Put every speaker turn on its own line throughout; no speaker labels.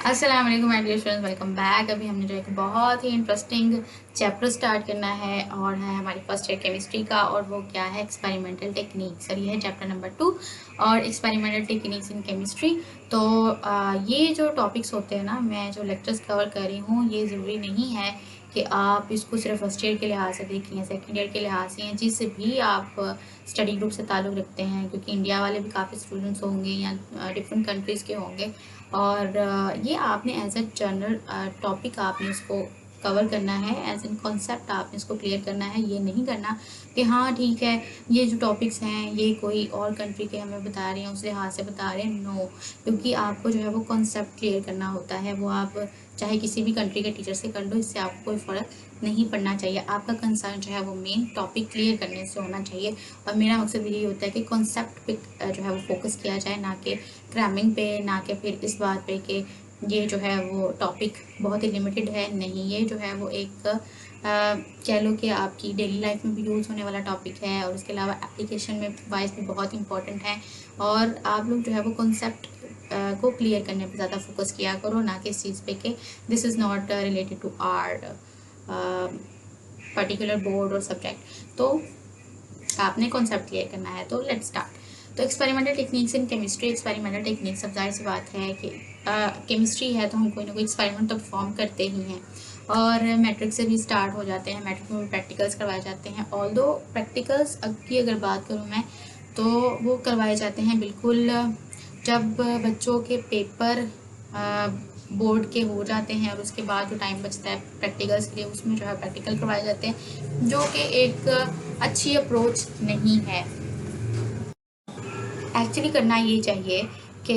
अस्सलाम वालेकुम my dear students, welcome back. अभी हमने जो एक बहुत ही इंटरेस्टिंग चैप्टर स्टार्ट करना है और है हमारी फर्स्ट ईयर केमिस्ट्री का, और वो क्या है, एक्सपेरिमेंटल टेक्निक्स। और ये है चैप्टर नंबर 2 और एक्सपेरिमेंटल टेक्निक्स इन केमिस्ट्री। तो ये जो टॉपिक्स होते हैं ना, मैं जो लेक्चर्स कवर कर रही हूँ, ये ज़रूरी नहीं है कि आप इसको सिर्फ फर्स्ट ईयर के लिहाज से देखें या सेकेंड ईयर के लिहाज से, या जिससे भी आप स्टडी ग्रुप से ताल्लुक़ रखते हैं, क्योंकि इंडिया वाले भी काफ़ी स्टूडेंट्स होंगे या डिफरेंट कंट्रीज़ के होंगे। और ये आपने एज अ जनरल टॉपिक आपने इसको कवर करना है, एज एन कॉन्सेप्ट आपने इसको क्लियर करना है। ये नहीं करना कि हाँ ठीक है, ये जो टॉपिक्स हैं ये कोई और कंट्री के हमें बता रहे हैं, उस लिहाज से बता रहे हैं, नो। क्योंकि आपको जो है वो कॉन्सेप्ट क्लियर करना होता है। वो आप चाहे किसी भी कंट्री के टीचर से कर लो, इससे आपको कोई फ़र्क नहीं पड़ना चाहिए। आपका कंसर्न जो है वो मेन टॉपिक क्लियर करने से होना चाहिए। और मेरा मकसद यही होता है कि कॉन्सेप्ट पे जो है वो फोकस किया जाए, ना कि क्रैमिंग पे, ना कि फिर इस बात पे कि ये जो है वो टॉपिक बहुत ही लिमिटेड है। नहीं, ये जो है वो एक कह लो कि आपकी डेली लाइफ में भी यूज़ होने वाला टॉपिक है, और उसके अलावा एप्लीकेशन में वाइज भी बहुत इंपॉर्टेंट है। और आप लोग जो है वो कॉन्सेप्ट को क्लियर करने पे ज़्यादा फोकस किया करो, ना कि इस चीज़ पे कि this is not related to art particular board और सब्जेक्ट। तो आपने कॉन्सेप्ट क्लियर करना है। तो लेट्स स्टार्ट। तो experimental techniques in chemistry. Experimental techniques, सब जाहिर सी बात है कि केमिस्ट्री है तो हम कोई ना कोई एक्सपेरिमेंट तो परफॉर्म करते ही हैं, और मैट्रिक से भी स्टार्ट हो जाते हैं। मैट्रिक में भी प्रैक्टिकल्स करवाए जाते हैं। ऑल्दो प्रैक्टिकल्स की अगर बात करूँ मैं, तो वो करवाए जाते हैं बिल्कुल जब बच्चों के पेपर बोर्ड के हो जाते हैं, और उसके बाद जो टाइम बचता है प्रैक्टिकल्स के लिए, उसमें जो है प्रैक्टिकल करवाए जाते हैं, जो कि एक अच्छी अप्रोच नहीं है। एक्चुअली करना ये चाहिए कि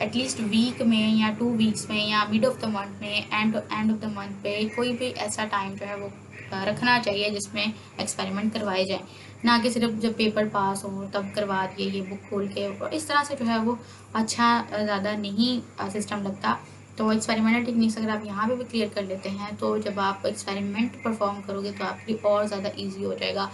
एटलीस्ट वीक में या 2 वीक्स में या मिड ऑफ द मंथ में, एंड ऑफ द मंथ पे कोई भी ऐसा टाइम जो है वो रखना चाहिए जिसमें एक्सपेरिमेंट करवाए जाएं, ना कि सिर्फ जब पेपर पास हो तब करवा दिए ये बुक खोल के। और इस तरह से जो है वो अच्छा ज़्यादा नहीं सिस्टम लगता। तो एक्सपेरिमेंटल टेक्निक्स अगर आप यहाँ पे भी क्लियर कर लेते हैं, तो जब आप एक्सपेरिमेंट परफॉर्म करोगे तो आपके लिए और ज़्यादा ईजी हो जाएगा।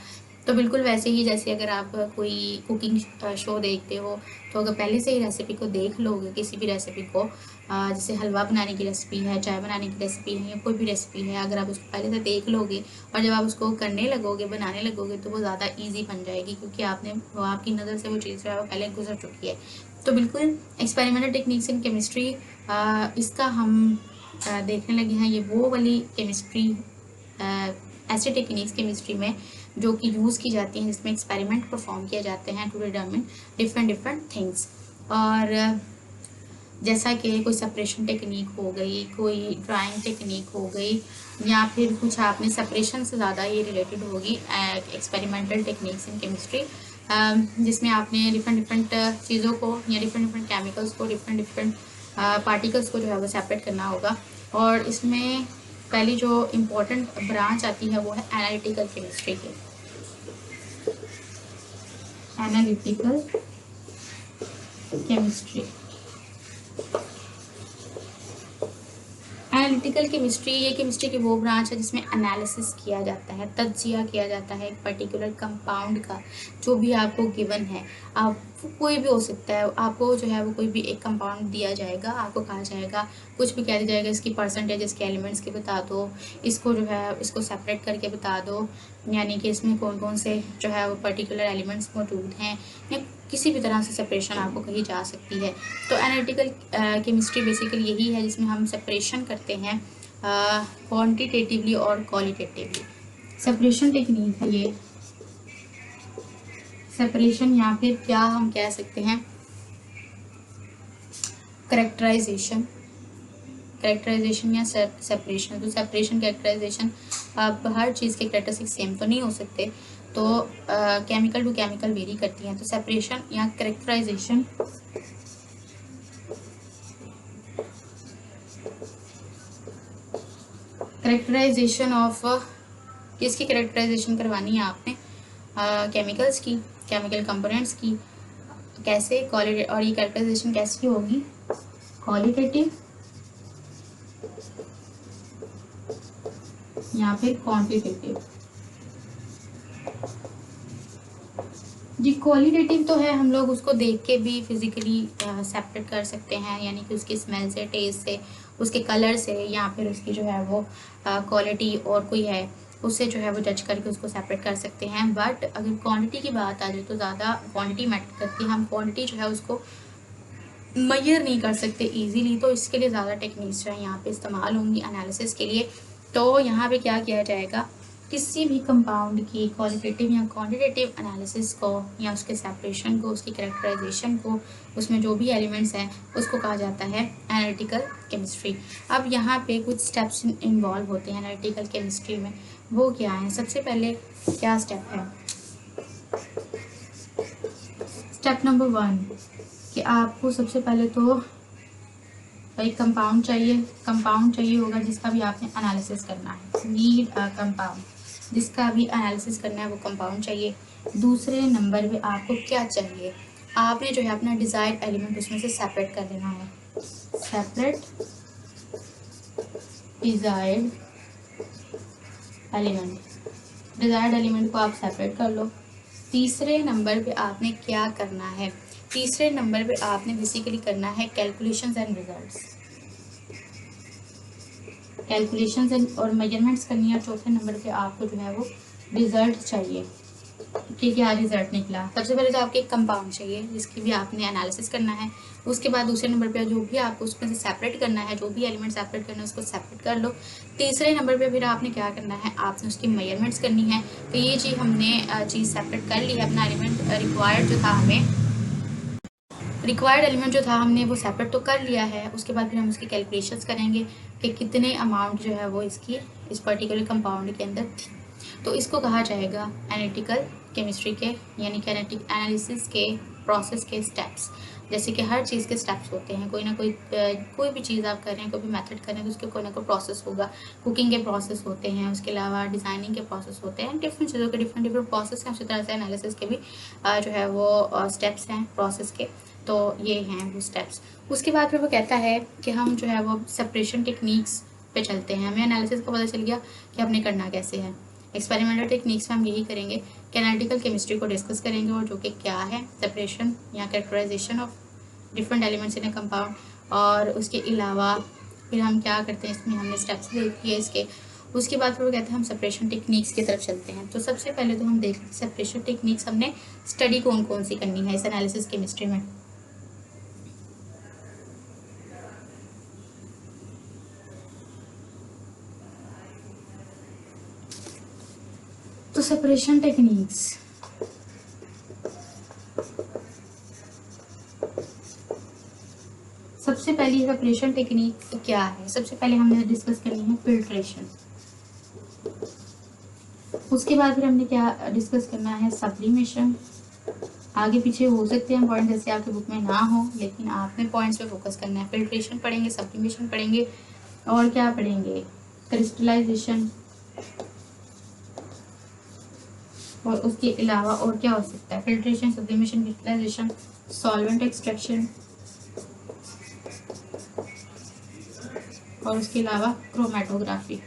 तो बिल्कुल वैसे ही जैसे अगर आप कोई कुकिंग शो देखते हो, तो अगर पहले से ही रेसिपी को देख लोगे, किसी भी रेसिपी को, जैसे हलवा बनाने की रेसिपी है, चाय बनाने की रेसिपी है, या कोई भी रेसिपी है, अगर आप उसको पहले से देख लोगे और जब आप उसको करने लगोगे, बनाने लगोगे, तो वो ज़्यादा ईजी बन जाएगी, क्योंकि आपकी नज़र से वो चीज़ जो है वो पहले गुजर चुकी है। तो बिल्कुल एक्सपेरिमेंटल टेक्निक्स इन केमिस्ट्री, इसका हम देखने लगे हैं। ये वो वाली केमिस्ट्री, ऐसे टेक्निक्स केमिस्ट्री में जो कि यूज़ की जाती हैं, जिसमें एक्सपेरिमेंट परफॉर्म किए जाते हैं टू डिटरमिन डिफरेंट थिंग्स। और जैसा कि कोई सेपरेशन टेक्निक हो गई, कोई ड्राइंग टेक्निक हो गई, या फिर कुछ आपने सेपरेशन से ज़्यादा ये रिलेटेड होगी एक्सपेरिमेंटल टेक्निक्स इन केमिस्ट्री, जिसमें आपने डिफरेंट चीज़ों को या डिफरेंट केमिकल्स को, डिफरेंट पार्टिकल्स को जो है वो सेपरेट करना होगा। और इसमें पहली जो इम्पोर्टेंट ब्रांच आती है वो है एनालिटिकल केमिस्ट्री की। एनालिटिकल केमिस्ट्री, एनालिटिकल केमिस्ट्री ये केमिस्ट्री की वो ब्रांच है जिसमें एनालिसिस किया जाता है, तज्जिया किया जाता है एक पर्टिकुलर कंपाउंड का, जो भी आपको गिवन है। आप कोई भी हो सकता है, आपको जो है वो कोई भी एक कंपाउंड दिया जाएगा, आपको कहा जाएगा, कुछ भी कह दिया जाएगा, इसकी परसेंटेज, इसके एलिमेंट्स की बता दो, इसको जो है इसको सेपरेट करके बता दो, यानी कि इसमें कौन कौन से जो है वो पर्टिकुलर एलिमेंट्स मौजूद हैं, या किसी भी तरह से सेपरेशन आपको कही जा सकती है। तो एनालिटिकल केमिस्ट्री बेसिकली यही है जिसमें हम सेपरेशन करते हैं क्वांटिटेटिवली और क्वालिटेटिवली। सेपरेशन टेक्निक है ये, सेपरेशन, या फिर क्या हम कह सकते हैं करेक्टराइजेशन, या सेपरेशन। तो सेपरेशन, कैरेक्टराइजेशन, अब हर चीज़ के कैरेक्टरिस्टिक सेम तो नहीं हो सकते, तो केमिकल टू केमिकल वेरी करती हैं। तो सेपरेशन या करेक्टराइजेशन, ऑफ किसकी करेक्टराइजेशन करवानी है आपने, केमिकल्स की, केमिकल कंपोनेंट्स की। कैसे, क्वालिटी, और ये कैरेक्टराइजेशन कैसी होगी, क्वालिटेटिव या फिर क्वांटिटेटिव। जी क्वालिटेटिव तो है, हम लोग उसको देख के भी फिजिकली सेपरेट कर सकते हैं, यानी कि उसकी स्मेल से, टेस्ट से, उसके कलर से, या फिर उसकी जो है वो क्वालिटी और कोई है उससे जो है वो जज करके उसको सेपरेट कर सकते हैं। बट अगर क्वांटिटी की बात आ जाए तो ज़्यादा क्वांटिटी मैटर करती है, हम क्वांटिटी जो है उसको मेजर नहीं कर सकते इजीली, तो इसके लिए ज़्यादा टेक्निक्स जो है यहाँ पे इस्तेमाल होंगी एनालिसिस के लिए। तो यहाँ पे क्या किया जाएगा, किसी भी कंपाउंड की क्वालिटेटिव या क्वांटिटेटिव एनालिसिस को, या उसके सेपरेशन को, उसकी कैरेक्टराइजेशन को, उसमें जो भी एलिमेंट्स हैं उसको कहा जाता है एनालिटिकल केमिस्ट्री। अब यहाँ पे कुछ स्टेप्स इन्वॉल्व होते हैं एनालिटिकल केमिस्ट्री में, वो क्या है? सबसे पहले क्या स्टेप है? स्टेप नंबर 1 कि आपको सबसे पहले तो एक कंपाउंड चाहिए होगा जिसका भी आपने एनालिसिस करना है। नीड अ कंपाउंड, जिसका भी एनालिसिस करना है वो कंपाउंड चाहिए। दूसरे नंबर पे आपको क्या चाहिए? आपने जो है अपना डिज़ायर्ड एलिमेंट उसमें से सेपरेट कर लेना है। Separate desired element, desired element को आप सेपरेट कर लो। तीसरे नंबर पे आपने क्या करना है? तीसरे नंबर पे आपने बेसिकली करना है calculations and results, calculations and और मेजरमेंट्स करनी है। चौथे नंबर पे आपको जो है वो रिजल्ट चाहिए कि क्या रिजल्ट निकला। सबसे पहले तो आपके एक कंपाउंड चाहिए जिसकी भी आपने एनालिसिस करना है। उसके बाद दूसरे नंबर पे जो भी आपको उसमें से सेपरेट करना है, जो भी एलिमेंट सेपरेट करना है उसको सेपरेट कर लो। तीसरे नंबर पे फिर आपने क्या करना है, आपने उसकी मेजरमेंट्स करनी है। तो ये चीज़ हमने चीज़ सेपरेट कर ली है, अपना एलिमेंट रिक्वायर्ड जो था हमें, रिक्वायर्ड एलिमेंट जो था हमने वो सेपरेट तो कर लिया है। उसके बाद फिर हम उसकी कैलकुलेशंस करेंगे कि कितने अमाउंट जो है वो इसकी इस पर्टिकुलर कंपाउंड के अंदर थी। तो इसको कहा जाएगा एनालिटिकल केमिस्ट्री के, यानी कि एनालिसिस के प्रोसेस के स्टेप्स। जैसे कि हर चीज़ के स्टेप्स होते हैं, कोई ना कोई भी चीज़ आप कर रहे हैं, कोई भी मेथड कर रहे हैं तो उसके कोई ना कोई प्रोसेस होगा। कुकिंग के प्रोसेस होते हैं, उसके अलावा डिज़ाइनिंग के प्रोसेस होते हैं, डिफरेंट चीज़ों के डिफरेंट प्रोसेस हैं। उसी तरह से एनालिसिस के भी जो है वो स्टेप्स हैं प्रोसेस के। तो ये हैं वो स्टेप्स। उसके बाद फिर वो कहता है कि हम जो है वो सेपरेशन टेक्निक्स पे चलते हैं। हमें एनालिसिस का पता चल गया कि हमने करना कैसे है। एक्सपेरिमेंटल टेक्निक्स में हम यही करेंगे कि एनालिटिकल केमिस्ट्री को डिस्कस करेंगे, और जो कि क्या है सेपरेशन या characterization of different elements in a compound. और उसके अलावा फिर हम क्या करते हैं, इसमें हमने स्टेप्स देख लिए इसके। उसके बाद फिर वो कहते हैं हम सेपरेशन टेक्निक्स की तरफ चलते हैं। तो सबसे पहले तो हम देख सेपरेशन टेक्निक्स हमने स्टडी कौन कौन सी करनी है इस एनालिसिस केमिस्ट्री में। तो सेपरेशन टेक्निक्स, सबसे पहली सेपरेशन टेक्निक क्या है? सबसे पहले हमने डिस्कस करनी है फिल्ट्रेशन। उसके बाद फिर हमने क्या डिस्कस करना है, सब्लिमेशन। आगे पीछे हो सकते हैं पॉइंट, जैसे आपके बुक में ना हो, लेकिन आपने पॉइंट्स पे फोकस करना है। फिल्ट्रेशन पढ़ेंगे, सब्लिमेशन पढ़ेंगे, और क्या पढ़ेंगे, क्रिस्टलाइजेशन। और उसके अलावा और क्या हो सकता है, filtration, sublimation, crystallization, solvent extraction, और उसके अलावा क्रोमेटोग्राफी।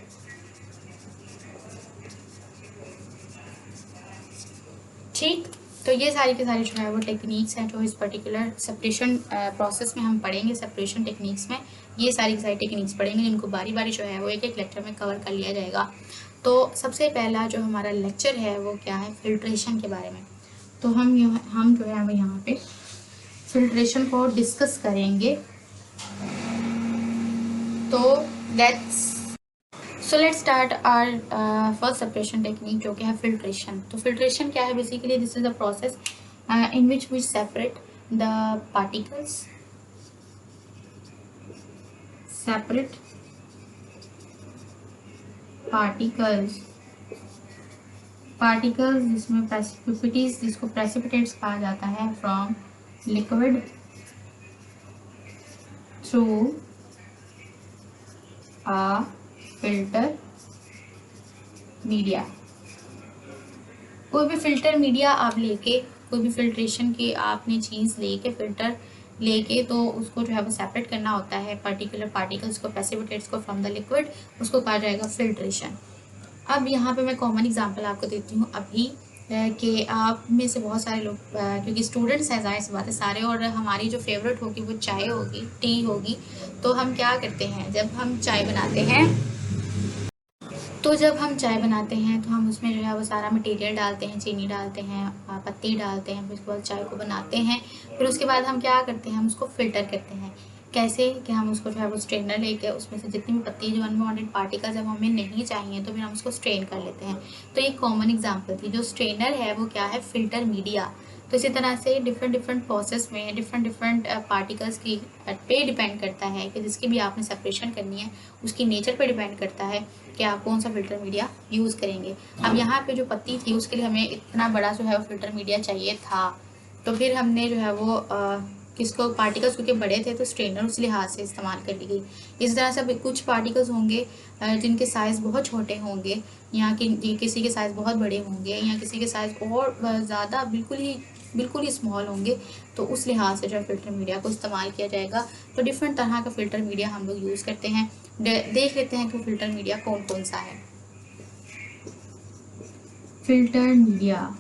ठीक, तो ये सारी के सारी जो है वो टेक्निक्स हैं जो इस पर्टिकुलर सेपरेशन प्रोसेस में हम पढ़ेंगे। सेपरेशन टेक्निक्स में ये सारी की सारी टेक्निक्स पढ़ेंगे, जिनको बारी बारी जो है वो एक एक लेक्चर में कवर कर लिया जाएगा। तो सबसे पहला जो हमारा लेक्चर है वो क्या है, फिल्ट्रेशन के बारे में। तो हम जो है वो यहाँ पे फिल्ट्रेशन को डिस्कस करेंगे। तो let's start our first separation technique, जो कि है फिल्ट्रेशन। तो फिल्ट्रेशन क्या है? Basically this is the process in which we separate the particles, जिसमें प्रेसिपिटेट्स, जिसको प्रेसिपिटेट्स कहा जाता है, from liquid through a filter media. कोई भी फिल्टर मीडिया आप लेके, कोई भी फिल्ट्रेशन की आपने चीज़ लेके, फिल्टर लेके, तो उसको जो है वो सेपरेट करना होता है पर्टिकुलर पार्टिकल्स को, प्रेसिपिटेट्स को फ्रॉम द लिक्विड, उसको कहा जाएगा फिल्ट्रेशन। अब यहाँ पे मैं कॉमन एग्जांपल आपको देती हूँ। अभी कि आप में से बहुत सारे लोग क्योंकि स्टूडेंट्स हैं, ज़ाहिर सी बात है सारे, और हमारी जो फेवरेट होगी वो चाय होगी, टी होगी। तो हम क्या करते हैं, जब हम चाय बनाते हैं तो हम उसमें जो है वो सारा मटेरियल डालते हैं, चीनी डालते हैं, पत्ती डालते हैं, फिर उसके बाद चाय को बनाते हैं। फिर उसके बाद हम क्या करते हैं, हम उसको फ़िल्टर करते हैं। कैसे कि हम उसको जो है वो स्ट्रेनर लेके उसमें से जितनी भी पत्ती जो अनवांटेड पार्टिकल्स जब हमें नहीं चाहिए तो फिर हम उसको स्ट्रेन कर लेते हैं। तो ये कॉमन एग्जांपल थी। जो स्ट्रेनर है वो क्या है, फ़िल्टर मीडिया। तो इसी तरह से डिफरेंट डिफरेंट प्रोसेस में डिफरेंट डिफरेंट पार्टिकल्स की पे डिपेंड करता है कि जिसकी भी आपने सेपरेशन करनी है, उसकी नेचर पे डिपेंड करता है कि आप कौन सा फ़िल्टर मीडिया यूज़ करेंगे। अब यहाँ पे जो पत्ती थी उसके लिए हमें इतना बड़ा जो है वो फ़िल्टर मीडिया चाहिए था, तो फिर हमने जो है वो किसको पार्टिकल्स क्योंकि बड़े थे तो स्ट्रेनर उस लिहाज से इस्तेमाल कर ली गई। इस तरह से कुछ पार्टिकल्स होंगे जिनके साइज़ बहुत छोटे होंगे, या किसी के साइज़ बहुत बड़े होंगे, या किसी के साइज़ और ज़्यादा बिल्कुल ही स्मॉल होंगे। तो उस लिहाज से जो है फ़िल्टर मीडिया को इस्तेमाल किया जाएगा। तो डिफरेंट तरह का फ़िल्टर मीडिया हम लोग यूज़ करते हैं। देख लेते हैं कि फ़िल्टर मीडिया कौन कौन सा है। Filter media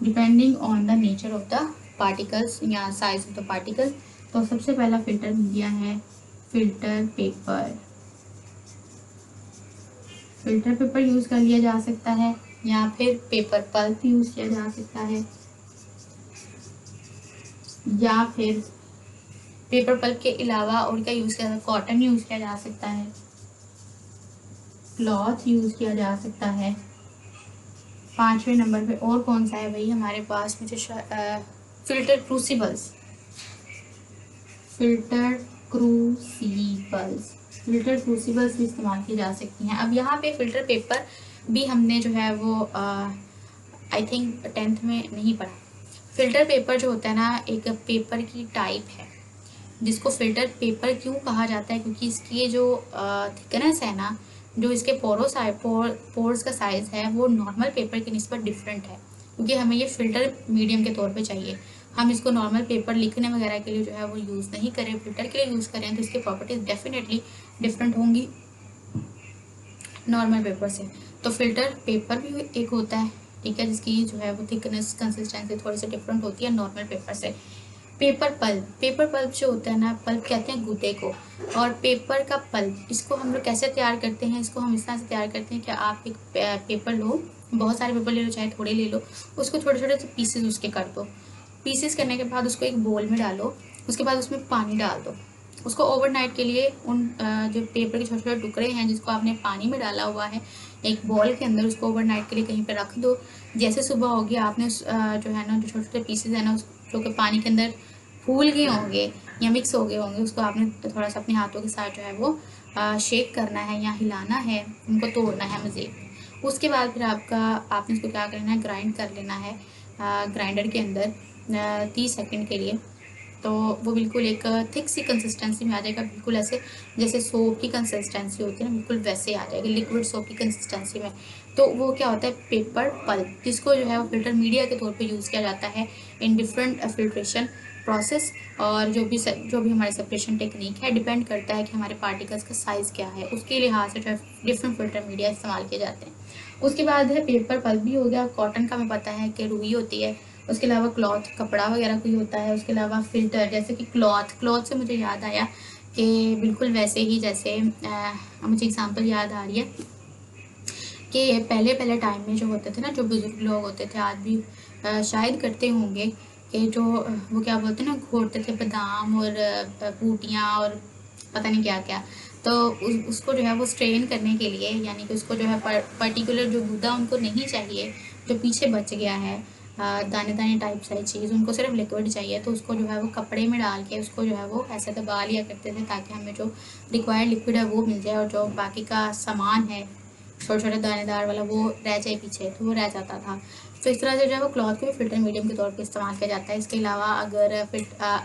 depending on the nature of the particles या साइज ऑफ द पार्टिकल। तो सबसे पहला फ़िल्टर मीडिया है filter paper. Filter paper use कर लिया जा सकता है, या फिर पेपर पल्प यूज़ किया जा सकता है, या फिर पेपर पल्प के अलावा और क्या यूज़ किया जाता है, कॉटन यूज़ किया जा सकता है, क्लॉथ यूज़ किया जा सकता है। 5वें नंबर पे और कौन सा है भाई हमारे पास, मुझे फ़िल्टर क्रूसिबल्स। फ़िल्टर क्रूसिबल्स फ़िल्टर क्रूसिबल्स भी इस्तेमाल की जा सकती हैं। अब यहाँ पे फ़िल्टर पेपर भी हमने जो है वो आई थिंक 10th में नहीं पढ़ा। फ़िल्टर पेपर जो होता है ना, एक पेपर की टाइप है जिसको फ़िल्टर पेपर क्यों कहा जाता है, क्योंकि इसकी जो थिकनेस है ना, जो इसके पोर्स का साइज़ है वो नॉर्मल पेपर की निस्बत डिफरेंट है, क्योंकि हमें ये फ़िल्टर मीडियम के तौर पे चाहिए। हम इसको नॉर्मल पेपर लिखने वगैरह के लिए जो है वो यूज़ नहीं करें, फ़िल्टर के लिए यूज़ करें, तो इसकी प्रॉपर्टीज़ डेफिनेटली डिफरेंट होंगी नॉर्मल पेपर से। तो फ़िल्टर पेपर भी एक होता है, ठीक है, जिसकी जो है वो थिकनेस कंसिस्टेंसी थोड़ी सी डिफरेंट होती है नॉर्मल पेपर से। पेपर पल्प जो होता है ना, पल्प कहते हैं गूदे को, और पेपर का पल्प इसको हम लोग कैसे तैयार करते हैं, इसको हम इस तरह से तैयार करते हैं कि आप एक पेपर लो, बहुत सारे पेपर ले लो चाहे थोड़े ले लो, उसको छोटे छोटे से पीसेस उसके कर दो। पीसेस करने के बाद उसको एक बोल में डालो, उसके बाद उसमें पानी डाल दो। उसको ओवरनाइट के लिए उन जो पेपर के छोटे छोटे टुकड़े हैं जिसको आपने पानी में डाला हुआ है एक बॉल के अंदर, उसको ओवरनाइट के लिए कहीं पे रख दो। जैसे सुबह होगी आपने जो है ना, जो छोटे छोटे पीसेस है ना, उस जो कि पानी के अंदर फूल गए होंगे या मिक्स हो गए होंगे, उसको आपने थोड़ा सा अपने हाथों के साथ जो है वो शेक करना है या हिलाना है, उनको तोड़ना है मज़ीद। उसके बाद फिर आपने इसको क्या करना है, ग्राइंड कर लेना है ग्राइंडर के अंदर 30 सेकंड के लिए। तो वो बिल्कुल एक थिक सी कंसिस्टेंसी में आ जाएगा, बिल्कुल ऐसे जैसे सोप की कंसिस्टेंसी होती है ना, बिल्कुल वैसे आ जाएगा, लिक्विड सोप की कंसिस्टेंसी में। तो वो क्या होता है, पेपर पल्प, जिसको जो है वो फ़िल्टर मीडिया के तौर पे यूज़ किया जाता है इन डिफरेंट फिल्ट्रेशन प्रोसेस। और जो भी हमारी सेपरेशन टेक्निक है, डिपेंड करता है कि हमारे पार्टिकल्स का साइज़ क्या है, उसके लिहाज से जो है डिफरेंट फ़िल्टर मीडिया इस्तेमाल किए जाते हैं। उसके बाद है पेपर पल्प भी हो गया, कॉटन का हमें पता है कि रुई होती है। उसके अलावा क्लॉथ, कपड़ा वगैरह कोई होता है। उसके अलावा फ़िल्टर, जैसे कि क्लॉथ से मुझे याद आया कि बिल्कुल वैसे ही जैसे मुझे एग्ज़ाम्पल याद आ रही है कि पहले पहले टाइम में जो होते थे ना, जो बुज़ुर्ग लोग होते थे, आज भी शायद करते होंगे कि जो वो क्या बोलते हैं ना, घोटते थे बादाम और बूटियाँ और पता नहीं क्या क्या। तो उसको जो है वो स्ट्रेन करने के लिए, यानी कि उसको जो है पर्टिकुलर जो गुदा उनको नहीं चाहिए, जो पीछे बच गया है दाने दाने टाइप सारी चीज़, उनको सिर्फ लिक्विड चाहिए, तो उसको जो है वो कपड़े में डाल के उसको जो है वो ऐसे दबा लिया करते थे ताकि हमें जो रिक्वायर्ड लिक्विड है वो मिल जाए, और जो बाकी का सामान है छोटे छोटे दानेदार वाला वो रह जाए पीछे, तो वो रह जाता था। तो इस तरह से जो है वो क्लॉथ को भी फ़िल्टर मीडियम के तौर पे इस्तेमाल किया जाता है। इसके अलावा अगर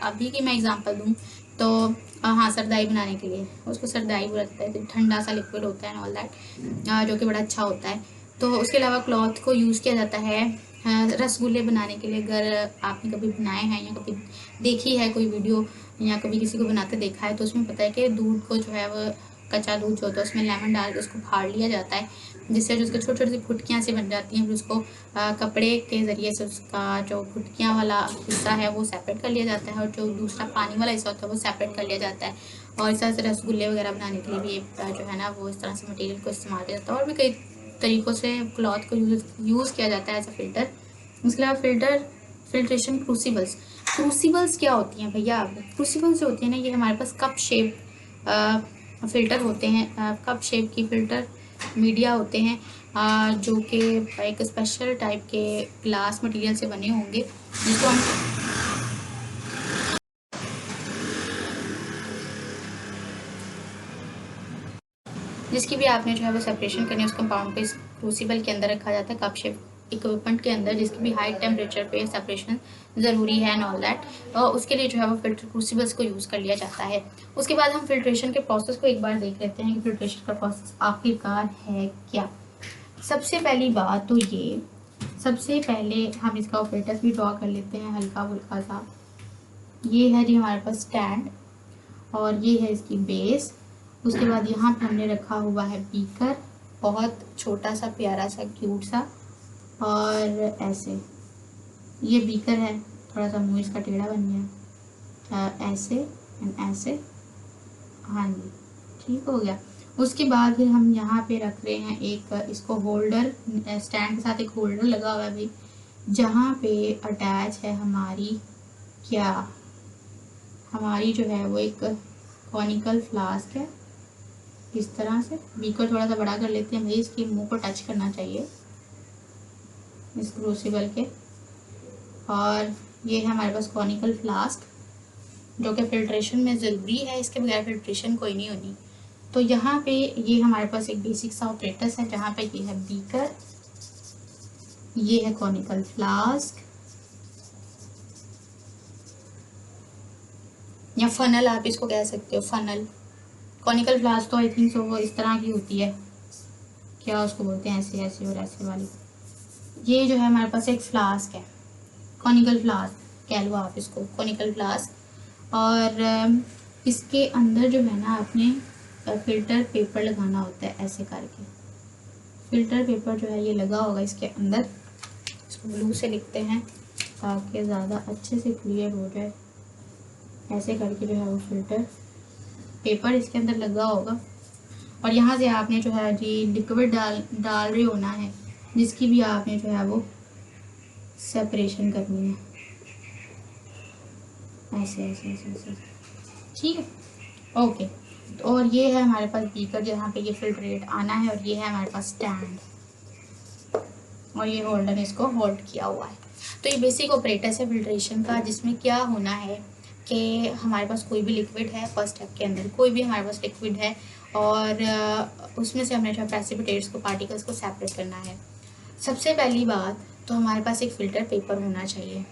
अभी की मैं एग्जांपल दूँ तो हाँ, सरदाई बनाने के लिए उसको सरदाई बोलते हैं, ठंडा सा लिक्विड होता है ऑल दैट, जो कि बड़ा अच्छा होता है। तो उसके अलावा क्लॉथ को यूज़ किया जाता है रसगुल्ले बनाने के लिए। अगर आपने कभी बनाए हैं या कभी देखी है कोई वीडियो या कभी किसी को बनाते देखा है, तो उसमें पता है कि दूध को जो है वो कच्चा दूध जो होता है उसमें लेमन डाल के उसको फाड़ लिया जाता है, जिससे जो उसको छोटी छोटी सी फुटकियाँ सी बन जाती हैं। फिर उसको कपड़े के ज़रिए से उसका जो फुटकियाँ वाला हिस्सा है वो सेपरेट कर लिया जाता है, और जो दूसरा पानी वाला हिस्सा होता है वो सेपरेट कर लिया जाता है। और इस तरह से रसगुल्ले वगैरह बनाने के लिए भी जो है ना वो इस तरह से मटेरियल को इस्तेमाल किया जाता है। और भी कई तरीक़ों से क्लॉथ को यूज़ किया जाता है एज अ फ़िल्टर। उसके अलावा फिल्ट्रेशन क्रूसिबल्स क्या होती हैं भैया? क्रूसिबल्स जो होती हैं ना, ये हमारे पास कप शेप फ़िल्टर होते हैं। कप शेप की फ़िल्टर मीडिया होते हैं, जो कि एक स्पेशल टाइप के ग्लास मटेरियल से बने होंगे, जिसको हम जिसकी भी आपने जो है वो सेपरेशन करनी है, उस कंपाउंड को इस क्रूसिबल के अंदर रखा जाता है, कप शेप इक्विपमेंट के अंदर, जिसकी भी हाई टेम्परेचर पे सेपरेशन ज़रूरी है एंड ऑल दैट। उसके लिए जो है वो फिल्टर क्रूसिबल्स को यूज़ कर लिया जाता है। उसके बाद हम फिल्ट्रेशन के प्रोसेस को एक बार देख लेते हैं कि फिल्ट्रेशन का प्रोसेस आखिरकार है क्या। सबसे पहली बात तो ये, सबसे पहले हम इसका फिल्टर भी ड्रॉ कर लेते हैं हल्का फुल्का सा। ये है जी हमारे पास स्टैंड, और ये है इसकी बेस। उसके बाद यहाँ पे हमने रखा हुआ है बीकर, बहुत छोटा सा प्यारा सा क्यूट सा, और ऐसे ये बीकर है, थोड़ा सा मुँह इसका टेढ़ा बन गया, ऐसे एंड ऐसे, हाँ जी ठीक हो गया। उसके बाद फिर हम यहाँ पे रख रहे हैं एक इसको होल्डर, स्टैंड के साथ एक होल्डर लगा हुआ है भी, जहाँ पे अटैच है हमारी क्या, हमारी जो है वो एक कॉनिकल फ्लास्क है। इस तरह से बीकर थोड़ा सा बड़ा कर लेते हैं भाई, इसके मुंह को टच करना चाहिए इस क्रूसिबल के। और ये है हमारे पास कॉनिकल फ्लास्क, जो कि फिल्ट्रेशन में ज़रूरी है, इसके बगैर फिल्ट्रेशन कोई नहीं होनी। तो यहाँ पे ये हमारे पास एक बेसिक सा ऑपरेटस है, जहाँ पे ये है बीकर, ये है कॉनिकल फ्लास्क या फनल आप इसको कह सकते हो, फनल। कॉनिकल फ्लास्क तो आई थिंक सो वो इस तरह की होती है, क्या उसको बोलते हैं, ऐसे ऐसे और ऐसे वाली। ये जो है हमारे पास एक फ्लास्क है, कॉनिकल फ्लास्क कह लो आप इसको, कॉनिकल फ्लास्क। और इसके अंदर जो है ना आपने फिल्टर पेपर लगाना होता है, ऐसे करके फिल्टर पेपर जो है ये लगा होगा इसके अंदर। इसको ब्लू से लिखते हैं ताकि ज़्यादा अच्छे से क्लियर हो जाए। ऐसे करके जो है वो फिल्टर पेपर इसके अंदर लगा होगा, और यहाँ से आपने जो है जी लिक्विड डाल रहे होना है, जिसकी भी आपने जो है वो सेपरेशन करनी है, ऐसे ऐसे ऐसे ऐसे, ठीक है ओके। और ये है हमारे पास बीकर, जहाँ पे ये फिल्ट्रेट आना है, और ये है हमारे पास स्टैंड, और ये होल्डर इसको होल्ड किया हुआ है। तो ये बेसिक ऑपरेटस है फिल्ट्रेशन का, जिसमें क्या होना है कि हमारे पास कोई भी लिक्विड है, फर्स्ट स्टेप के अंदर कोई भी हमारे पास लिक्विड है, और उसमें से हमने जो प्रेसिपिटेट्स को, पार्टिकल्स को सेपरेट करना है। सबसे पहली बात तो हमारे पास एक फ़िल्टर पेपर होना चाहिए,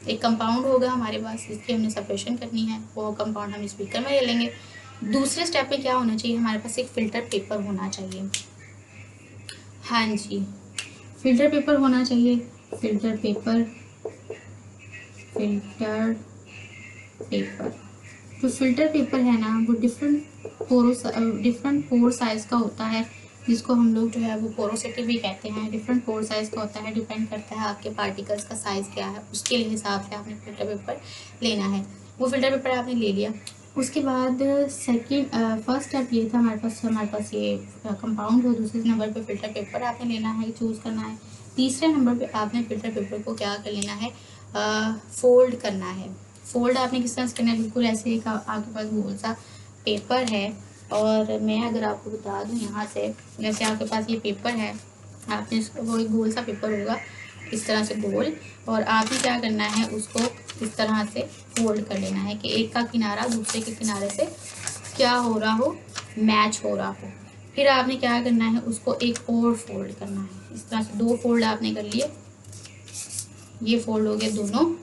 एक कंपाउंड होगा हमारे पास, इसकी हमने सेपरेशन करनी है, वो कंपाउंड हम स्पीकर में ले लेंगे। दूसरे स्टेप में क्या होना चाहिए, हमारे पास एक फ़िल्टर पेपर होना चाहिए, हाँ जी फ़िल्टर पेपर होना चाहिए। फ़िल्टर पेपर, फ़िल्टर पेपर, जो फ़िल्टर पेपर है ना वो डिफरेंट पोर साइज़ का होता है, जिसको हम लोग जो है वो पोरोसिटी भी कहते हैं। डिफरेंट पोर साइज़ का होता है, डिपेंड करता है आपके पार्टिकल्स का साइज़ क्या है, उसके हिसाब से आपने फ़िल्टर पेपर लेना है। वो फ़िल्टर पेपर आपने ले लिया। उसके बाद फर्स्ट स्टेप ये था हमारे पास ये कंपाउंड हो, दूसरे नंबर पे फ़िल्टर पेपर आपने लेना है, चूज़ करना है। तीसरे नंबर पे आपने फ़िल्टर पेपर को क्या कर लेना है, फोल्ड करना है। फोल्ड आपने किस तरह से करना है, बिल्कुल ऐसे एक आपके पास गोल सा पेपर है, और मैं अगर आपको बता दूं यहाँ से, जैसे आपके पास ये पेपर है, आपने इसको, वो एक गोल सा पेपर होगा इस तरह से गोल, और आपने क्या करना है उसको इस तरह से फोल्ड कर लेना है कि एक का किनारा दूसरे के किनारे से क्या हो रहा हो, मैच हो रहा हो। फिर आपने क्या करना है उसको एक और फोल्ड करना है, इस तरह से 2 फोल्ड आपने कर लिए, ये फोल्ड हो गए दोनों।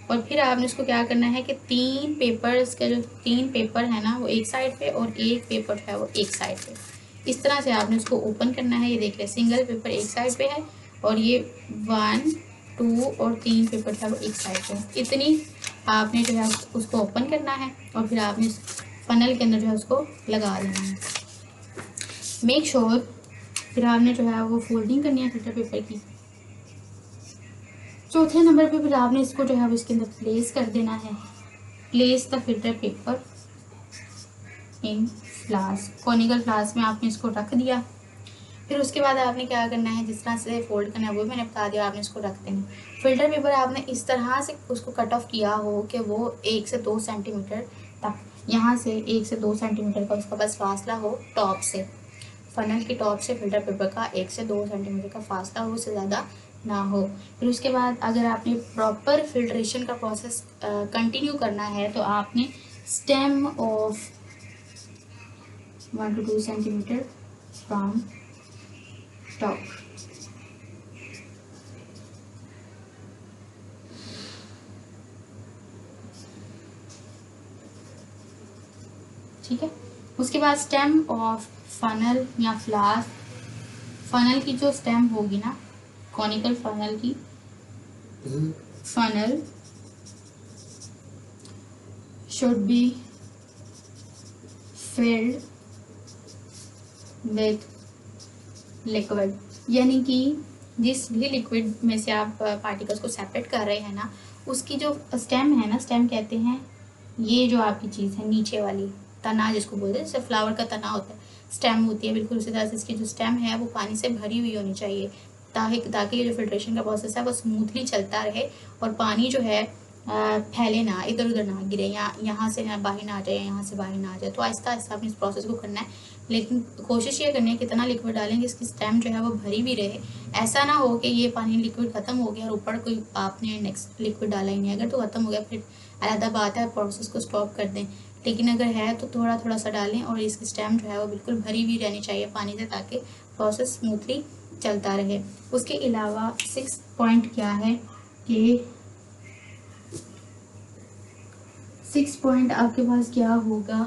और फिर आपने उसको क्या करना है कि 3 पेपर्स के जो 3 पेपर है ना वो एक साइड पे, और एक पेपर है वो एक साइड पे, इस तरह से आपने उसको ओपन करना है। ये देख ले, सिंगल पेपर एक साइड पे है, और ये 1 2 और 3 पेपर है वो एक साइड पे। इतनी आपने जो है उसको ओपन करना है, और फिर आपने फनल के अंदर जो है उसको लगा देना है। मेक श्योर फिर आपने जो है वो फोल्डिंग करनी है फिल्टर पेपर की। चौथे नंबर पे फिर आपने इसको जो है वो इसके अंदर प्लेस कर देना है। Place the filter paper in flask, conical flask में आपने इसको रख दिया। फिर उसके बाद आपने क्या करना है, जिस तरह से फोल्ड करना है वो मैंने बता दिया, आपने इसको रख देना। फिल्टर पेपर आपने इस तरह से उसको कट ऑफ किया हो कि वो 1 से 2 सेंटीमीटर तक, यहाँ से 1 से 2 सेंटीमीटर का उसका बस फासला हो टॉप से, फनल की टॉप से फिल्टर पेपर का 1 से 2 सेंटीमीटर का फासला हो, उससे ज़्यादा ना हो। फिर उसके बाद अगर आपने प्रॉपर फिल्ट्रेशन का प्रोसेस कंटिन्यू करना है तो आपने stem of 1 to 2 centimetre from top, ठीक है। उसके बाद स्टेम ऑफ फनल या फ्लास्क, फनल की जो स्टेम होगी ना, कॉनिकल फनल की, funnel should be filled with liquid, यानी कि जिस भी लिक्विड में से आप पार्टिकल्स को सेपरेट कर रहे हैं ना, उसकी जो स्टेम है ना, स्टेम कहते हैं ये जो आपकी चीज़ है नीचे वाली, तना जिसको बोलते हैं, जैसे फ्लावर का तना होता है स्टेम होती है, बिल्कुल उसी तरह से इसकी जो स्टेम है वो पानी से भरी हुई होनी चाहिए, ताकि ये जो फिल्ट्रेशन का प्रोसेस है वो स्मूथली चलता रहे और पानी जो है फैले ना, इधर उधर ना गिरे, या यहाँ से ना बाहर ना आ जाए, यहाँ से बाहर ना आ जाए। तो आहिस्ता आहिस्ता आपने इस प्रोसेस को करना है, लेकिन कोशिश ये करनी है कितना लिक्विड डालेंगे इसकी स्टेम जो है वो भरी भी रहे। ऐसा ना हो कि ये पानी लिक्विड ख़त्म हो गया और ऊपर कोई आपने नेक्स्ट लिक्विड डाला ही नहीं, अगर तो ख़त्म हो गया फिर अलग बात है, प्रोसेस को स्टॉप कर दें, लेकिन अगर है तो थोड़ा थोड़ा सा डालें और इसकी स्टेम जो है वो बिल्कुल भरी हुई रहनी चाहिए पानी से, ताकि प्रोसेस स्मूथली चलता रहे। उसके अलावा 6 पॉइंट क्या है कि 6 पॉइंट आपके पास क्या होगा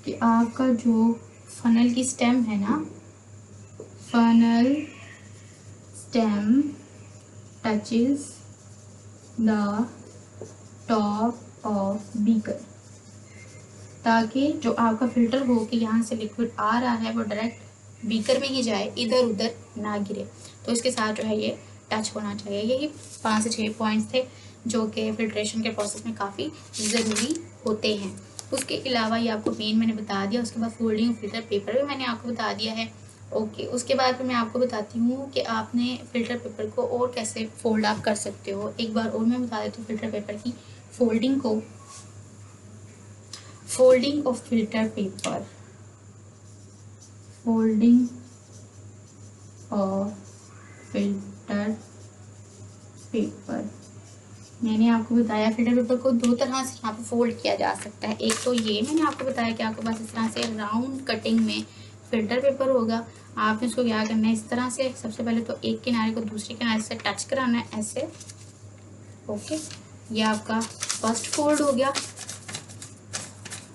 कि आपका जो फनल की स्टेम है ना, funnel stem touches the top of beaker, ताकि जो आपका फिल्टर हो कि यहाँ से लिक्विड आ रहा है वो डायरेक्ट बीकर में ही जाए, इधर उधर ना गिरे। तो इसके साथ जो है ये टच होना चाहिए। यही 5 से 6 पॉइंट्स थे जो कि फिल्ट्रेशन के प्रोसेस में काफ़ी ज़रूरी होते हैं। उसके अलावा ये आपको मेन मैंने बता दिया, उसके बाद फोल्डिंग फिल्टर पेपर भी मैंने आपको बता दिया है। ओके, उसके बाद फिर मैं आपको बताती हूँ कि आपने फ़िल्टर पेपर को और कैसे फोल्ड आप कर सकते हो। एक बार और मैं बता देती हूँ फ़िल्टर पेपर की फोल्डिंग को। Folding of filter paper, folding of filter paper, मैंने आपको बताया फिल्टर पेपर को 2 तरह से यहाँ पे फोल्ड किया जा सकता है। एक तो ये मैंने आपको बताया कि आपके पास इस तरह से राउंड कटिंग में फिल्टर पेपर होगा। आपने इसको क्या करना है, इस तरह से सबसे पहले तो एक किनारे को दूसरे किनारे से टच कराना है ऐसे। ओके, ये आपका फर्स्ट फोल्ड हो गया।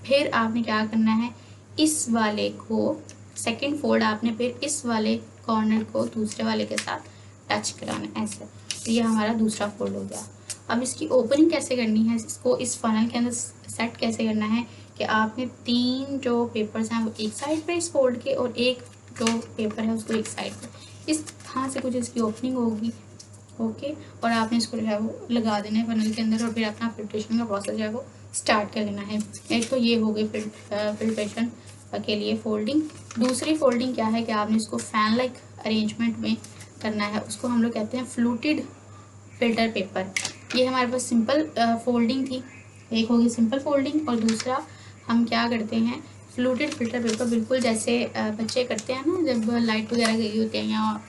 फिर आपने क्या करना है, इस वाले को सेकंड फोल्ड आपने फिर इस वाले कॉर्नर को दूसरे वाले के साथ टच कराना है ऐसे। तो ये हमारा दूसरा फोल्ड हो गया। अब इसकी ओपनिंग कैसे करनी है, इसको इस फनल के अंदर सेट कैसे करना है कि आपने 3 जो पेपर्स हैं वो एक साइड पे इस फोल्ड के और एक जो पेपर है उसको एक साइड पे, इस तरह से कुछ इसकी ओपनिंग होगी। ओके, और आपने इसको जो है वो लगा देना है फनल के अंदर और फिर अपना फिल्ट्रेशन का प्रोसेस जो है वो स्टार्ट कर लेना है। एक तो ये हो गई फिल्ट्रेशन के लिए फोल्डिंग। दूसरी फोल्डिंग क्या है कि आपने इसको फैन लाइक अरेंजमेंट में करना है, उसको हम लोग कहते हैं फ्लूटेड फिल्टर पेपर। ये हमारे पास सिंपल फोल्डिंग थी, एक होगी सिंपल फोल्डिंग और दूसरा हम क्या करते हैं फ्लूटेड फिल्टर पेपर, बिल्कुल जैसे बच्चे करते हैं ना जब लाइट वगैरह गई होती है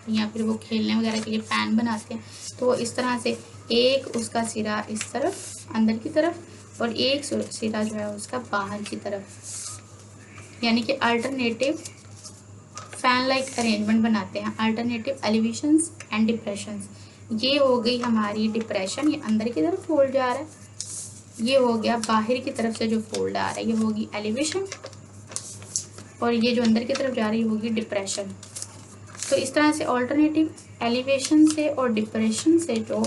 या फिर वो खेलने वगैरह के लिए फैन बनाते हैं, तो इस तरह से एक उसका सिरा इस तरफ अंदर की तरफ और एक सिरा जो है उसका बाहर की तरफ, यानी कि अल्टरनेटिव फैन लाइक अरेंजमेंट बनाते हैं, अल्टरनेटिव एलिवेशंस एंड डिप्रेशंस। ये हो गई हमारी डिप्रेशन, ये अंदर की तरफ फोल्ड जा रहा है, ये हो गया बाहर की तरफ से जो फोल्ड आ रहा है, ये होगी एलिवेशन, और ये जो अंदर की तरफ जा रही होगी डिप्रेशन। तो इस तरह से ऑल्टरनेटिव एलिवेशन से और डिप्रेशन से जो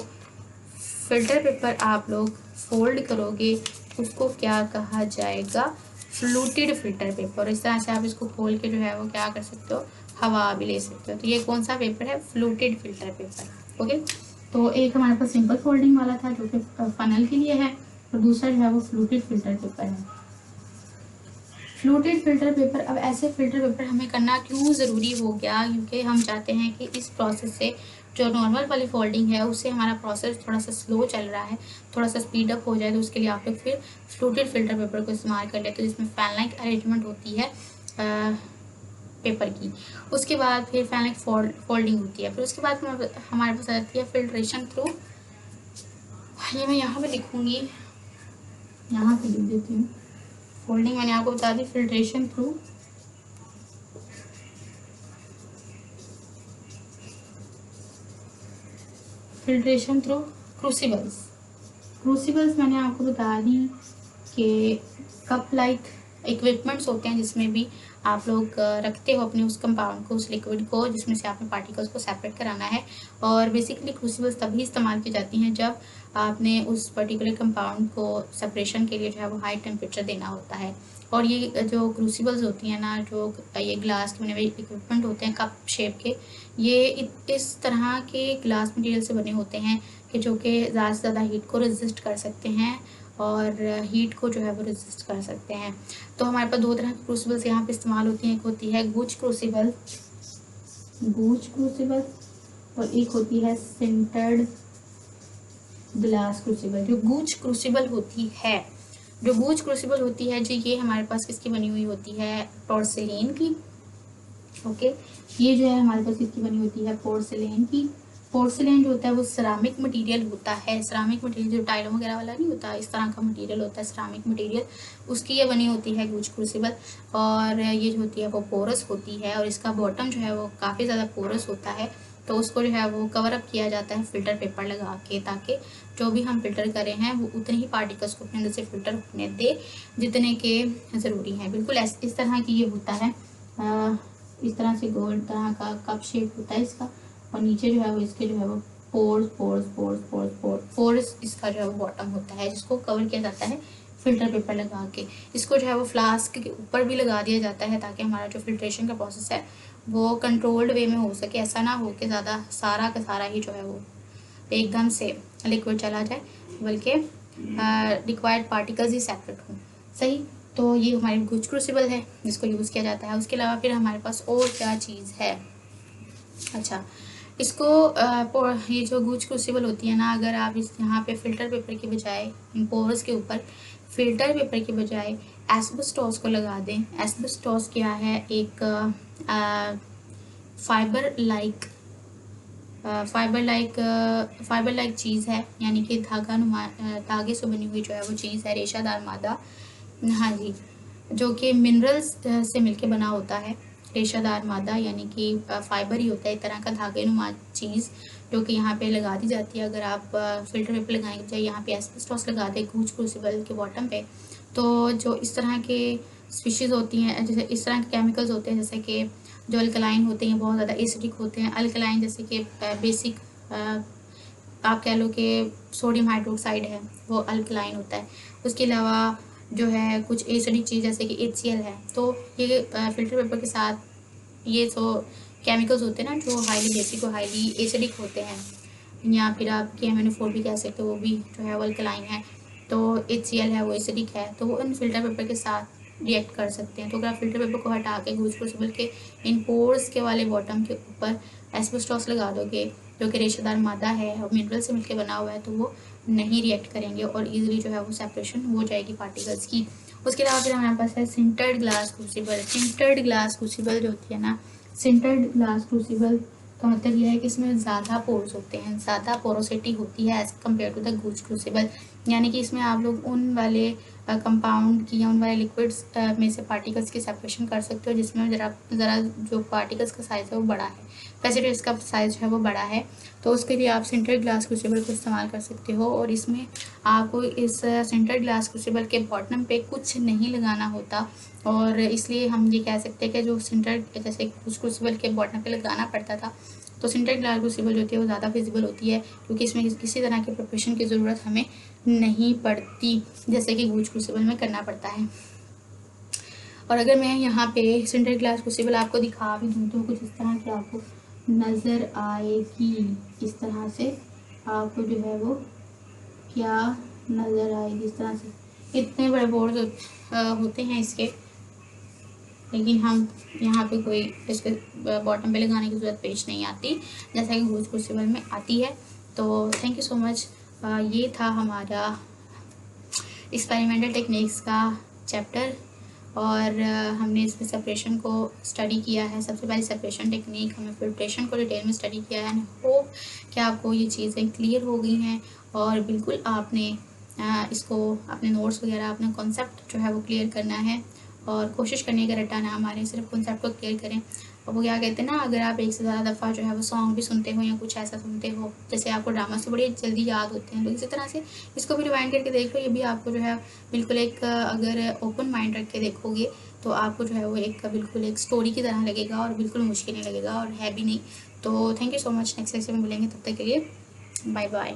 फिल्टर पेपर आप लोग फोल्ड करोगे उसको क्या कहा जाएगा, फ्लूटेड फिल्टर पेपर। इस तरह से आप इसको खोल के जो है वो क्या कर सकते हो, हवा भी ले सकते हो। तो ये कौन सा पेपर है, फ्लूटेड फिल्टर पेपर। ओके, तो एक हमारे पास सिंपल फोल्डिंग वाला था जो कि फनल के लिए है, और दूसरा जो है वो फ्लूटेड फिल्टर पेपर है। फ्लूटेड फिल्टर पेपर, अब ऐसे फिल्टर पेपर हमें करना क्यों ज़रूरी हो गया, क्योंकि हम चाहते हैं कि इस प्रोसेस से जो नॉर्मल वाली फोल्डिंग है उससे हमारा प्रोसेस थोड़ा सा स्लो चल रहा है, थोड़ा सा स्पीड अप हो जाए, तो उसके लिए आप लोग फिर फ्लूटेड फिल्टर पेपर को इस्तेमाल कर लेते हो, जिसमें फैन लाइक अरेंजमेंट होती है पेपर की। उसके बाद फिर फैन लाइक फोल्डिंग होती है। फिर उसके बाद हमारे पास आ जाती है फिल्ट्रेशन थ्रू। ये मैं यहाँ पे लिखूँगी, यहाँ पे लिख देती हूँ। फोल्डिंग मैंने आपको बता दी, फिल्ट्रेशन थ्रू क्रूसिबल्स। क्रूसिबल्स मैंने आपको बता दी कि कप लाइक इक्विपमेंट्स होते हैं जिसमें भी आप लोग रखते हो अपने उस कंपाउंड को, उस लिक्विड को जिसमें से आपने पार्टिकल्स को सेपरेट कराना है। और बेसिकली क्रूसिबल्स तभी इस्तेमाल की जाती हैं जब आपने उस पर्टिकुलर कंपाउंड को सेपरेशन के लिए जो है वो हाई टेम्परेचर देना होता है। और ये जो क्रूसिबल्स होती हैं ना, जो ये ग्लास के बने हुए इक्विपमेंट होते हैं कप शेप के, ये इस तरह के ग्लास मटेरियल से बने होते हैं कि जो कि ज़्यादा से ज़्यादा हीट को रेजिस्ट कर सकते हैं और हीट को जो है वो रेजिस्ट कर सकते हैं। तो हमारे पास दो तरह की क्रूसिबल्स यहाँ पे इस्तेमाल होती हैं, एक होती है गूच क्रूसिबल, और एक होती है सिंटर्ड ग्लास क्रूसिबल। जो गूच क्रूसिबल होती है जी, ये हमारे पास किसकी बनी हुई होती है, पोर्सिलेन की। ओके, ये जो है हमारे पास किसकी बनी होती है, पोर्सिलेन की। पोर्सिलेन जो होता है वो सिरामिक मटेरियल होता है, सिरामिक मटेरियल जो टाइलों वगैरह वाला नहीं होता, इस तरह का मटेरियल होता है सिरामिक मटेरियल, उसकी ये बनी होती है गूच क्रूसिबल। और ये जो होती है वो पोरस होती है, और इसका बॉटम जो है वो काफ़ी ज़्यादा पोरस होता है। तो उसको जो है वो कवर अप किया जाता है फिल्टर पेपर लगा के, ताकि जो भी हम फिल्टर करें हैं वो उतने ही पार्टिकल्स को अपने अंदर से फिल्टर होने दे जितने के ज़रूरी हैं। बिल्कुल इस तरह की ये होता है, इस तरह से गोल तरह का कप शेप होता है इसका, और नीचे जो है वो इसके जो है वो पोर्स इसका जो है वो बॉटम होता है, जिसको कवर किया जाता है फिल्टर पेपर लगा के। इसको जो है वो फ्लास्क के ऊपर भी लगा दिया जाता है ताकि हमारा जो फिल्ट्रेशन का प्रोसेस है वो कंट्रोल्ड वे में हो सके। ऐसा ना हो कि ज़्यादा सारा का सारा ही जो है वो एकदम से लिक्विड चला जाए, बल्कि रिक्वायर्ड पार्टिकल्स ही सेपरेट हों। सही, तो ये हमारी गूच क्रूसिबल है जिसको यूज़ किया जाता है। उसके अलावा फिर हमारे पास और क्या चीज़ है, अच्छा, इसको ये जो गूच क्रूसिबल होती है ना, अगर आप इस यहाँ पे फिल्टर पेपर के बजाय, इन पोर्स के ऊपर फिल्टर पेपर के बजाय एस्बेस्टॉस को लगा दें। एस्बेस्टॉस क्या है, एक फाइबर लाइक चीज़ है, यानी कि धागे से बनी हुई जो है वो चीज़ है, रेशादार मादा। हाँ जी, जो कि मिनरल्स से मिलके बना होता है। रेशादार मादा यानी कि फाइबर ही होता है, एक तरह का धागे नुमा चीज़, जो कि यहाँ पे लगा दी जाती है। अगर आप फिल्टर पेपर लगाने के बजाय यहाँ पे एस्बेस्टॉस लगा दें गूच क्रूसिबल के बॉटम पे, तो जो इस तरह के स्पीशीज़ होती हैं, जैसे इस तरह के केमिकल्स होते हैं, जैसे कि जो अल्कलाइन होते हैं बहुत ज़्यादा एसिडिक होते हैं। अल्कलाइन जैसे कि बेसिक आप कह लो कि सोडियम हाइड्रोक्साइड है, वो अल्कलाइन होता है। उसके अलावा जो है कुछ एसिडिक चीज़ जैसे कि HCl है। तो ये फिल्टर पेपर के साथ ये जो केमिकल्स होते हैं ना, जो हाईली बेसिक और हाईली एसिडिक होते हैं, या फिर आप KMnO4 भी कह सकते हो, वो भी जो है वो अल्कलाइन है। तो HCl है वो एसिडिक है, तो वो इन फिल्टर पेपर के साथ रिएक्ट कर सकते हैं। तो अगर आप फिल्टर पेपर को हटा के गूच क्रूसिबल के इन पोर्स के वाले बॉटम के ऊपर एस्बेस्टॉस लगा दोगे, जो कि रेशेदार मादा है और मिनरल से मिलकर बना हुआ है, तो वो नहीं रिएक्ट करेंगे और इजीली जो है वो सेपरेशन हो जाएगी पार्टिकल्स की। उसके अलावा फिर हमारे पास है sintered glass crucible. Sintered glass crucible जो होती है ना, सिंटर्ड ग्लास क्रूसिबल का मतलब यह है कि इसमें ज़्यादा पोर्स होते हैं, ज़्यादा पोरोसिटी होती है as compare to the Gooch crucible. यानी कि इसमें आप लोग उन वाले कंपाउंड की या उन वाले लिक्विड्स में से पार्टिकल्स की सेपरेशन कर सकते हो जिसमें ज़रा जो पार्टिकल्स का साइज़ है वो बड़ा है। वैसे तो इसका साइज़ जो है वो बड़ा है, तो उसके लिए आप सिंटर्ड ग्लास क्रूसिबल को इस्तेमाल कर सकते हो। और इसमें आपको इस सिंटर्ड ग्लास क्रूसिबल के बॉटम पे कुछ नहीं लगाना होता, और इसलिए हम ये कह सकते हैं कि जो सिंटर्ड जैसे कुछ क्रूसिबल के बॉटम पे लगाना पड़ता था, तो सिंटर्ड ग्लास क्रूसिबल जो होती है वो ज़्यादा विजिबल होती है, क्योंकि इसमें किसी तरह के प्रिपरेशन की ज़रूरत हमें नहीं पड़ती, जैसे कि गूच क्रूसिबल में करना पड़ता है। और अगर मैं यहाँ पे सेंटर ग्लास क्रूसिबल आपको दिखा भी दूँ तो कुछ इस तरह से आपको नज़र आएगी। इस तरह से आपको जो है वो क्या नज़र आएगी, इस तरह से। इतने बड़े बोर्ड होते हैं इसके, लेकिन हम यहाँ पे कोई इसके बॉटम पे लगाने की ज़रूरत पेश नहीं आती जैसा कि गोज क्रूसिबल में आती है। तो थैंक यू सो मच। ये था हमारा एक्सपेरिमेंटल टेक्निक्स का चैप्टर, और हमने इसमें सेपरेशन को स्टडी किया है। सबसे पहले सेपरेशन टेक्निक, हमने फिल्ट्रेशन को डिटेल में स्टडी किया है। एंड होप कि आपको ये चीज़ें क्लियर हो गई हैं और बिल्कुल आपने इसको अपने नोट्स वगैरह, अपना कॉन्सेप्ट जो है वो क्लियर करना है और कोशिश करनी है कि रट्टा ना मारें, सिर्फ कॉन्सेप्ट को क्लियर करें। और वो क्या कहते हैं ना, अगर आप एक से ज़्यादा दफ़ा जो है वो सॉन्ग भी सुनते हो या कुछ ऐसा सुनते हो, जैसे आपको ड्रामा से बड़ी जल्दी याद होते हैं, तो इसी तरह से इसको भी रिवाइंड करके देख लो। ये भी आपको जो है बिल्कुल एक, अगर ओपन माइंड रख के देखोगे तो आपको जो है वो एक बिल्कुल एक स्टोरी की तरह लगेगा और बिल्कुल मुश्किल नहीं लगेगा और है भी नहीं। तो thank you so much. Next lecture में मिलेंगे, तब तक के लिए बाय बाय।